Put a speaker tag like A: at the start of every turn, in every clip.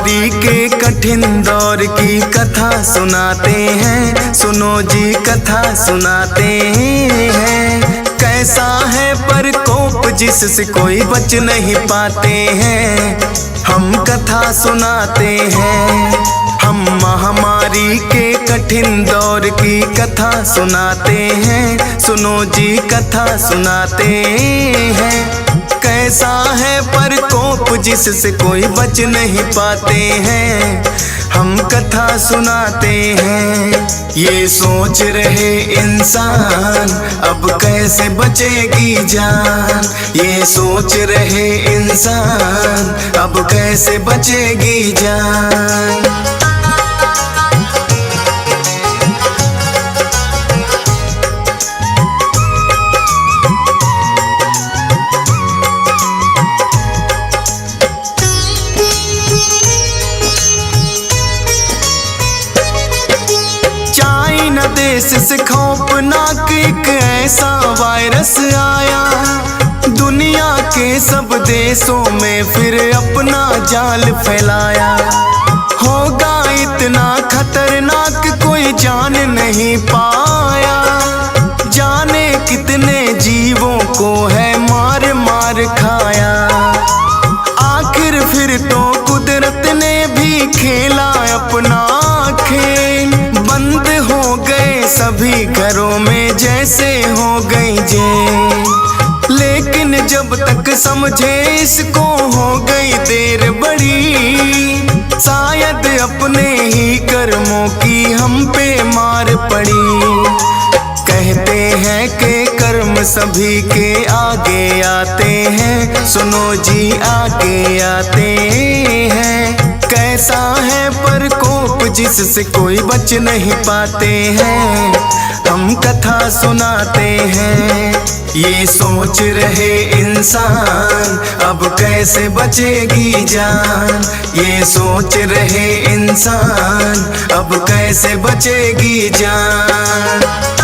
A: महामारी के कठिन दौर की कथा सुनाते हैं, सुनो जी कथा सुनाते हैं। कैसा है प्रकोप जिससे कोई बच नहीं पाते हैं, हम कथा सुनाते हैं। हम महामारी के कठिन दौर की कथा सुनाते हैं, सुनो जी कथा सुनाते हैं। कैसा है प्रकोप जिससे कोई बच नहीं पाते हैं, हम कथा सुनाते हैं। ये सोच रहे इंसान अब कैसे बचेगी जान, ये सोच रहे इंसान अब कैसे बचेगी जान। देश से खौफनाक एक ऐसा वायरस आया, दुनिया के सब देशों में फिर अपना जाल फैलाया। होगा इतना खतरनाक कोई जान नहीं पाया, जाने कितने जीवों को है मार मार खाया। आखिर फिर तो कुदरत ने भी खेला अपना खेल, बंद हो गए सभी घरों में जैसे हो गई जेल। लेकिन जब तक समझे इसको हो गई देर बड़ी, शायद अपने ही कर्मों की हम पे मार पड़ी। कहते हैं कि कर्म सभी के आगे आते हैं, सुनो जी आगे आते हैं। कैसा है प्रकोप जिससे कोई बच नहीं पाते हैं, हम कथा सुनाते हैं। ये सोच रहे इंसान अब कैसे बचेगी जान, ये सोच रहे इंसान अब कैसे बचेगी जान।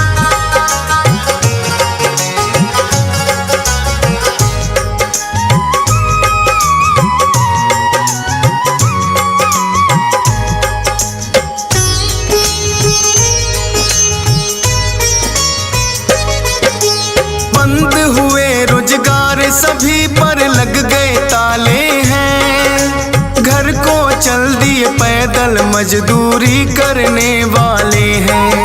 A: बंद हुए रोजगार सभी पर लग गए ताले हैं, घर को चल दिए पैदल मजदूरी करने वाले हैं।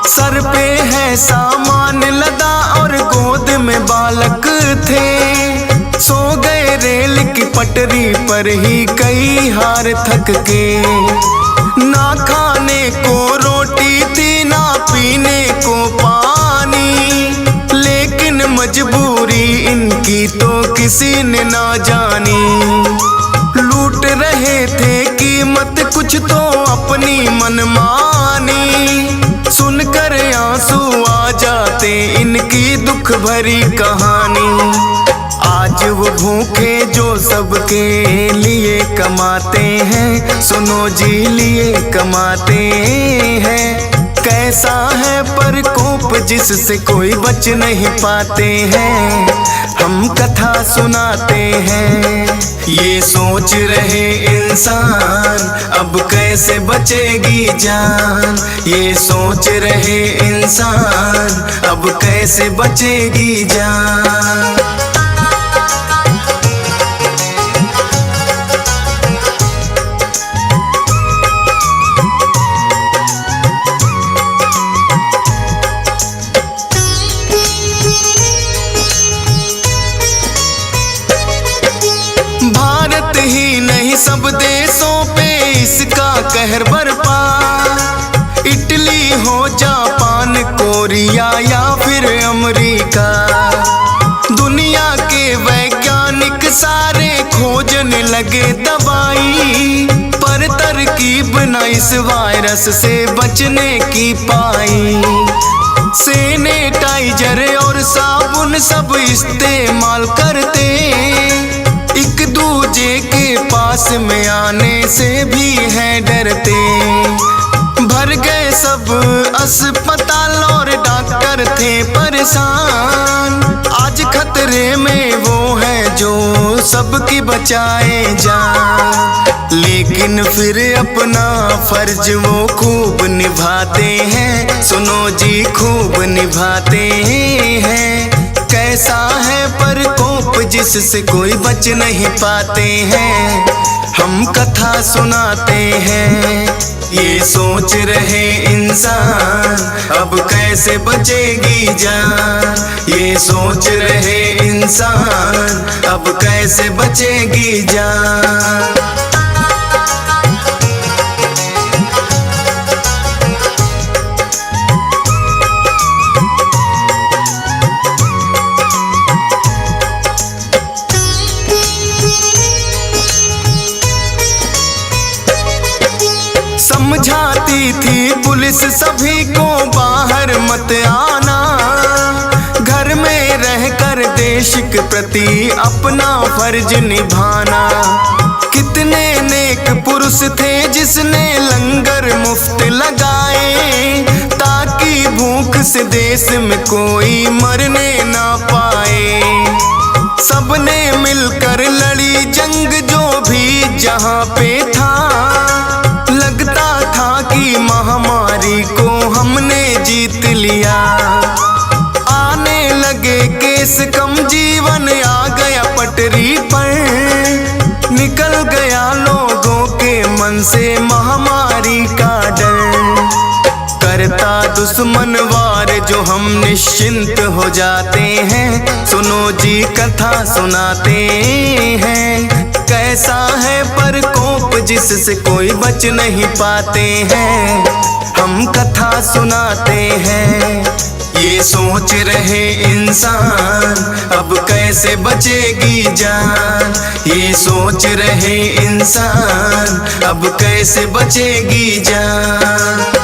A: सर पे है सामान लदा और गोद में बालक थे, सो गए रेल की पटरी पर ही कई हार थक के। ना खाने को रोटी थी ना पीने को पानी, लेकिन मजबूरी इनकी तो किसी ने ना जानी। लूट रहे थे कीमत कुछ तो अपनी मनमानी, सुनकर आंसू आ जाते इनकी दुख भरी कहानी। आज वो भूखे जो सबके लिए कमाते हैं, सुनो जी लिए कमाते हैं। कैसा है प्रकोप जिससे कोई बच नहीं पाते हैं, हम कथा सुनाते हैं। ये सोच रहे इंसान अब कैसे बचेगी जान, ये सोच रहे इंसान अब कैसे बचेगी जान। भारत ही नहीं सब देशों पे इसका कहर बरपा, इटली हो जापान कोरिया या फिर अमेरिका। दुनिया के वैज्ञानिक सारे खोजने लगे दवाई, पर तरकीब न इस वायरस से बचने की पाई। सैनिटाइजर और साबुन सब इस्तेमाल करते, एक दूजे के पास में आने से भी है डरते। भर गए सब अस्पताल और डॉक्टर थे परेशान, आज खतरे में वो है जो सबकी बचाए जान। लेकिन फिर अपना फर्ज वो खूब निभाते हैं, सुनो जी खूब निभाते हैं। कैसा है प्रकोप जिससे कोई बच नहीं पाते हैं, हम कथा सुनाते हैं। ये सोच रहे इंसान अब कैसे बचेगी जान, ये सोच रहे इंसान अब कैसे बचेगी जान। समझाती थी पुलिस सभी को बाहर मत आना, घर में रहकर देश के प्रति अपना फर्ज निभाना। कितने नेक पुरुष थे जिसने लंगर मुफ्त लगाए, ताकि भूख से देश में कोई मरने ना पाए। सबने मिलकर लड़ी जंग जो भी जहां पे था, लगता था कि महामारी को हमने जीत लिया। आने लगे केस कम, जीवन आ गया पटरी पर, निकल गया लोगों के मन से महामारी का डर। करता दुश्मन वार जो हम निश्चिंत हो जाते हैं, सुनो जी कथा सुनाते हैं। कैसा है प्रकोप जिससे कोई बच नहीं पाते हैं, हम कथा सुनाते हैं। ये सोच रहे इंसान अब कैसे बचेगी जान, ये सोच रहे इंसान अब कैसे बचेगी जान।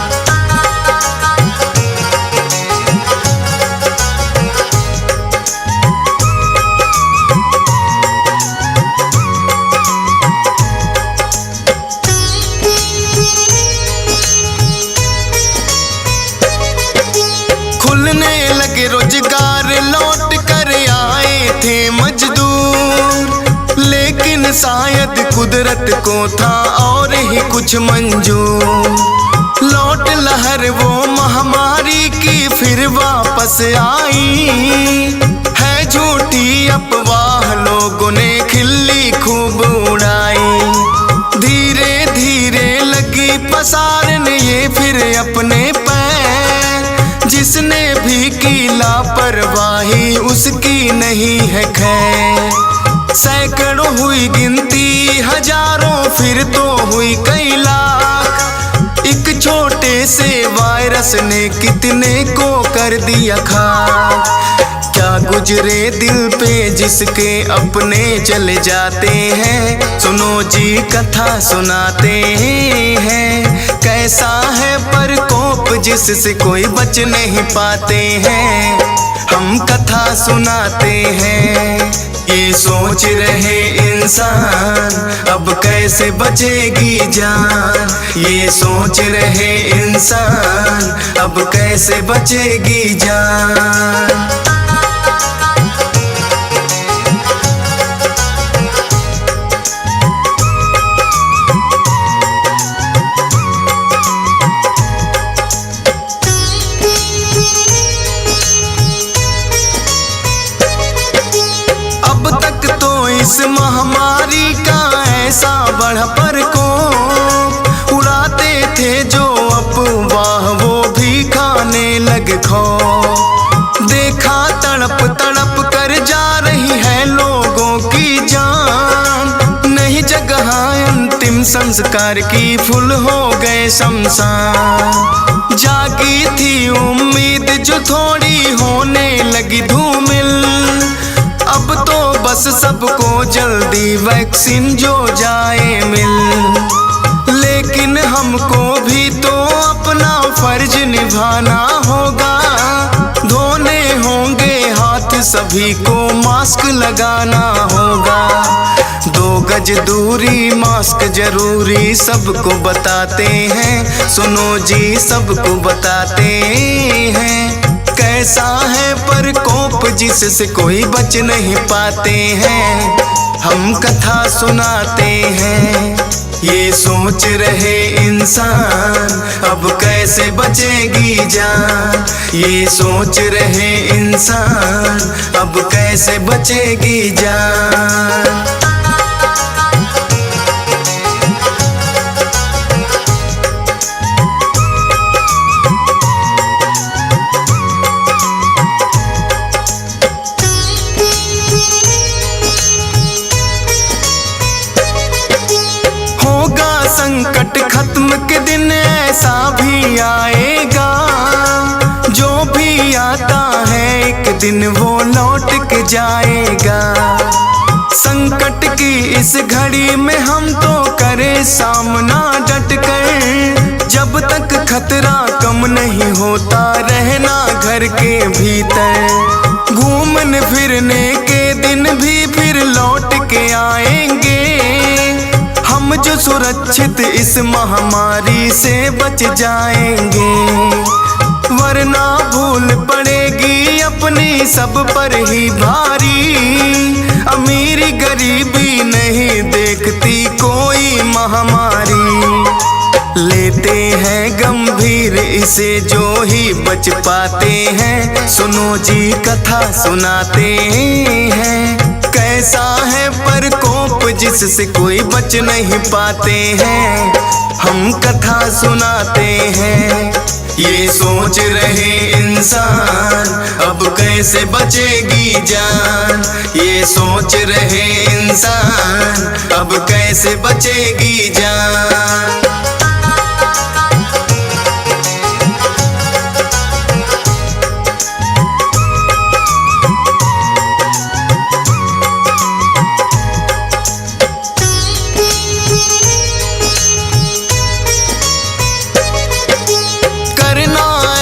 A: खुलने लगे रोजगार, लौट कर आए थे मजदूर, लेकिन शायद कुदरत को था और ही कुछ मंजूर। लौट लहर वो महामारी की फिर वापस आई, है झूठी अफवाह लोगों ने खिल्ली खूब उड़ाई। धीरे धीरे लगी पसारने ये फिर अपने पैर, जिसने भी की लापरवाही उसकी नहीं है खैर। सैकड़ों हुई गिनती, हजारों फिर तो हुई कई लाख, एक छोटे से वायरस ने कितने को कर दिया खाक। क्या गुजरे दिल पे जिसके अपने चले जाते हैं, सुनो जी कथा सुनाते हैं। कैसा है प्रकोप जिससे कोई बच नहीं पाते हैं, हम कथा सुनाते हैं। ये सोच रहे इंसान अब कैसे बचेगी जान, ये सोच रहे इंसान अब कैसे बचेगी जान। इस महामारी का ऐसा बढ़ा प्रकोप, उड़ाते थे जो अफवाह वो भी खाने लगे खौफ। देखा तड़प तड़प कर जा रही है लोगों की जान, नहीं जगह अंतिम संस्कार की फूल हो गए शमशान। जागी थी उम्मीद जो थोड़ी होने लगी धूमिल, अब तो बस सबको जल्दी वैक्सीन जो जाए मिल। लेकिन हमको भी तो अपना फर्ज निभाना होगा, धोने होंगे हाथ सभी को, मास्क लगाना होगा। 2 गज दूरी मास्क जरूरी सबको बताते हैं, सुनो जी सबको बताते हैं। कैसा है प्रकोप जिससे कोई बच नहीं पाते हैं, हम कथा सुनाते हैं। ये सोच रहे इंसान अब कैसे बचेगी जान, ये सोच रहे इंसान अब कैसे बचेगी जान। संकट खत्म के दिन ऐसा भी आएगा, जो भी आता है एक दिन वो लौट के जाएगा। संकट की इस घड़ी में हम तो करें सामना डट कर, जब तक खतरा कम नहीं होता रहना घर के भीतर। घूमने फिरने के दिन भी फिर लौट के आएंगे, हम जो सुरक्षित इस महामारी से बच जाएंगे। वरना भूल पड़ेगी अपनी सब पर ही भारी, अमीरी गरीबी नहीं देखती कोई महामारी। लेते हैं गंभीर इसे जो ही बच पाते हैं, सुनो जी कथा सुनाते हैं। कैसा है प्रकोप जिससे कोई बच नहीं पाते हैं, हम कथा सुनाते हैं। ये सोच रहे इंसान अब कैसे बचेगी जान, ये सोच रहे इंसान अब कैसे बचेगी जान।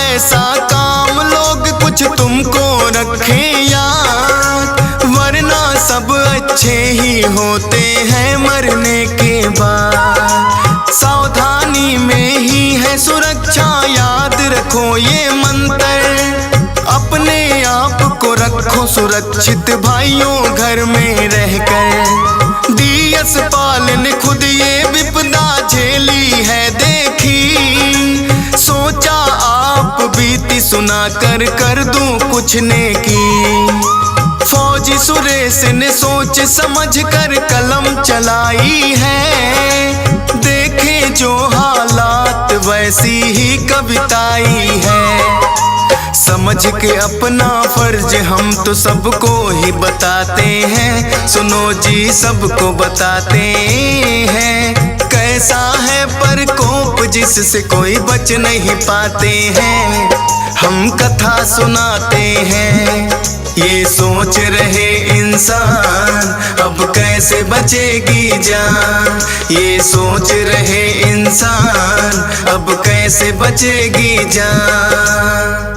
A: ऐसा काम लोग कुछ तुमको रखे याद, वरना सब अच्छे ही होते हैं मरने के बाद। सावधानी में ही है सुरक्षा, याद रखो ये मंत्र। अपने आप को रखो सुरक्षित भाइयों घर में रहकर। डीएस पाल ने खुद ये विपदा झेली है देखी, सोचा आप बीती सुना कर दूं कुछ नेकी। फौजी सुरेश ने सोच समझ कर कलम चलाई है, देखे जो हालात वैसी ही कविताई है। समझ के अपना फर्ज हम तो सबको ही बताते हैं, सुनो जी सबको बताते हैं। कैसा है प्रकोप जिससे कोई बच नहीं पाते हैं, हम कथा सुनाते हैं। ये सोच रहे इंसान अब कैसे बचेगी जान, ये सोच रहे इंसान अब कैसे बचेगी जान।